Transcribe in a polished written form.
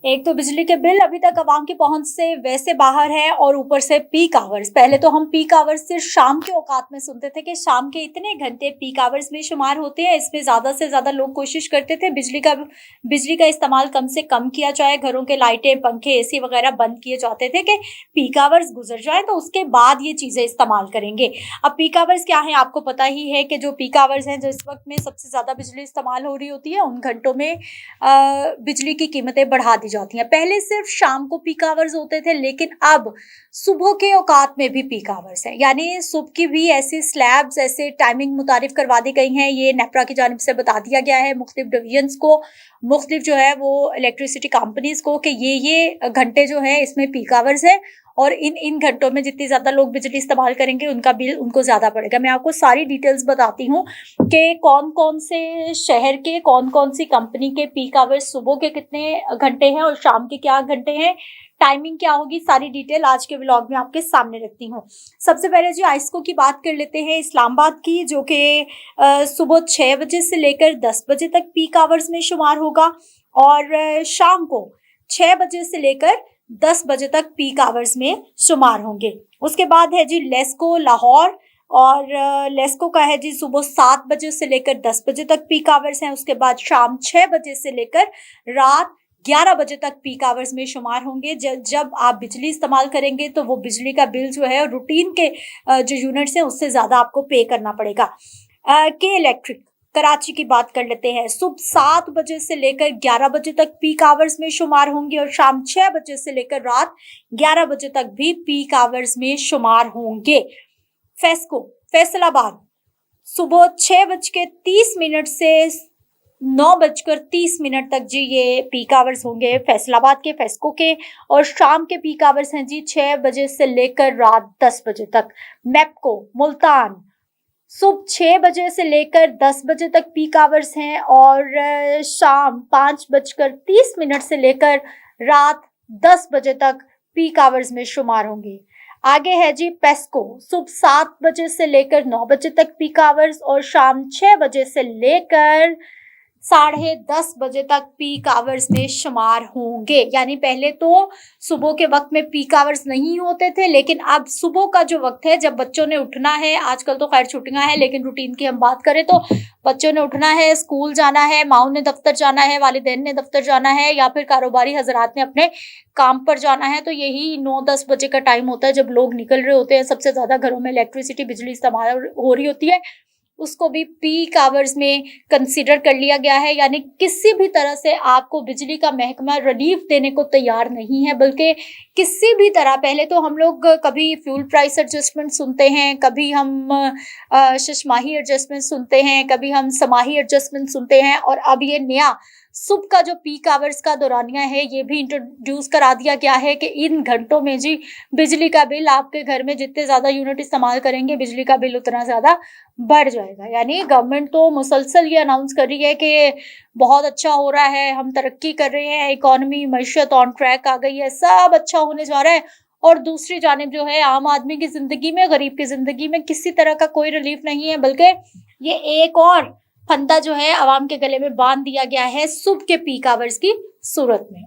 एक तो बिजली के बिल अभी तक आवाम की पहुंच से वैसे बाहर है और ऊपर से पीक आवर्स। पहले तो हम पीक आवर्स सिर्फ शाम के औकात में सुनते थे कि शाम के इतने घंटे पीक आवर्स में शुमार होते हैं। इसमें ज्यादा से ज्यादा लोग कोशिश करते थे बिजली का इस्तेमाल कम से कम किया जाए। घरों के लाइटें, पंखे, एसी वगैरह बंद किए जाते थे कि पीक आवर्स गुजर जाए तो उसके बाद ये चीजें इस्तेमाल करेंगे। अब पीक आवर्स क्या है आपको पता ही है कि जो पीक आवर्स हैं, जिस वक्त में सबसे ज्यादा बिजली इस्तेमाल हो रही होती है, उन घंटों में बिजली की कीमतें बढ़ा दी जाती हैं। पहले सिर्फ शाम को पीक आवर्स होते थे, लेकिन अब सुबह के औकात में भी पीक आवर्स है। यानी सुबह की भी ऐसी स्लैब्स, ऐसे टाइमिंग मुतारिफ करवा दी गई हैं। ये नेपरा की जानिब से बता दिया गया है मुख्तलिफ डिवीजन्स को, मुख्तलिफ जो है वो इलेक्ट्रिसिटी कंपनीज को कि ये घंटे जो है इसमें पीक आवर्स है और इन घंटों में जितनी ज्यादा लोग बिजली इस्तेमाल करेंगे उनका बिल उनको ज्यादा पड़ेगा। मैं आपको सारी डिटेल्स बताती हूँ कि कौन कौन से शहर के कौन कौन सी कंपनी के पीक आवर्स सुबह के कितने घंटे हैं और शाम के क्या घंटे हैं, टाइमिंग क्या होगी, सारी डिटेल आज के व्लॉग में आपके सामने रखती हूँ। सबसे पहले जी आइस्को की बात कर लेते हैं, इस्लामाबाद की, जो कि सुबह 6 बजे से लेकर 10 बजे तक पीक आवर्स में शुमार होगा और शाम को 6 बजे से लेकर 10 बजे तक पीक आवर्स में शुमार होंगे। उसके बाद है जी लेस्को लाहौर, और लेस्को का है जी सुबह 7 बजे से लेकर 10 बजे तक पीक आवर्स हैं। उसके बाद शाम 6 बजे से लेकर रात 11 बजे तक पीक आवर्स में शुमार होंगे। जब आप बिजली इस्तेमाल करेंगे तो वो बिजली का बिल जो है रूटीन के जो यूनिट्स हैं उससे ज्यादा आपको पे करना पड़ेगा। के इलेक्ट्रिक कराची की बात कर लेते हैं, सुबह 7 बजे से लेकर 11 बजे तक पीक आवर्स में शुमार होंगे और शाम 6 बजे से लेकर रात 11 बजे तक भी पीक आवर्स में शुमार होंगे। फेस्को फैसलाबाद सुबह 6:30 से 9:30 तक जी ये पीक आवर्स होंगे फैसलाबाद के फेस्को के, और शाम के पीक आवर्स हैं जी 6 बजे से लेकर रात 10 बजे तक। मैपको मुल्तान सुबह 6 बजे से लेकर 10 बजे तक पीक आवर्स हैं और शाम 5:30 से लेकर रात 10 बजे तक पीक आवर्स में शुमार होंगे। आगे है जी पेस्को, सुबह 7 बजे से लेकर 9 बजे तक पीक आवर्स और शाम 6 बजे से लेकर 10:30 बजे तक पीक आवर्स में शुमार होंगे। यानी पहले तो सुबह के वक्त में पीक आवर्स नहीं होते थे, लेकिन अब सुबह का जो वक्त है जब बच्चों ने उठना है, आजकल तो खैर छुट्टियां हैं, लेकिन रूटीन की हम बात करें तो बच्चों ने उठना है, स्कूल जाना है, माओ ने दफ्तर जाना है, वालिदैन ने दफ्तर जाना है, या फिर कारोबारी हजरात ने अपने काम पर जाना है, तो यही 9-10 बजे का टाइम होता है जब लोग निकल रहे होते हैं। सबसे ज्यादा घरों में इलेक्ट्रिसिटी बिजली इस्तेमाल हो रही होती है, उसको भी पीक आवर्स में कंसीडर कर लिया गया है। यानी किसी भी तरह से आपको बिजली का महकमा रिलीफ देने को तैयार नहीं है, बल्कि किसी भी तरह, पहले तो हम लोग कभी फ्यूल प्राइस एडजस्टमेंट सुनते हैं, कभी हम शशमाही एडजस्टमेंट सुनते हैं, कभी हम समाही एडजस्टमेंट सुनते हैं, और अब ये नया सुबह का जो पीक आवर्स का दौरानिया है ये भी इंट्रोड्यूस करा दिया गया है कि इन घंटों में जी बिजली का बिल, आपके घर में जितने ज्यादा यूनिट इस्तेमाल करेंगे बिजली का बिल उतना ज्यादा बढ़ जाएगा। यानी गवर्नमेंट तो मुसलसल ये अनाउंस कर रही है कि बहुत अच्छा हो रहा है, हम तरक्की कर रहे हैं, इकोनॉमी मईशत ऑन ट्रैक आ गई है, सब अच्छा होने जा रहा है, और दूसरी जानिब जो है आम आदमी की जिंदगी में, गरीब की जिंदगी में किसी तरह का कोई रिलीफ नहीं है, बल्कि ये एक और फंदा जो है आवाम के गले में बांध दिया गया है सुबह के पीक आवर्स की सूरत में।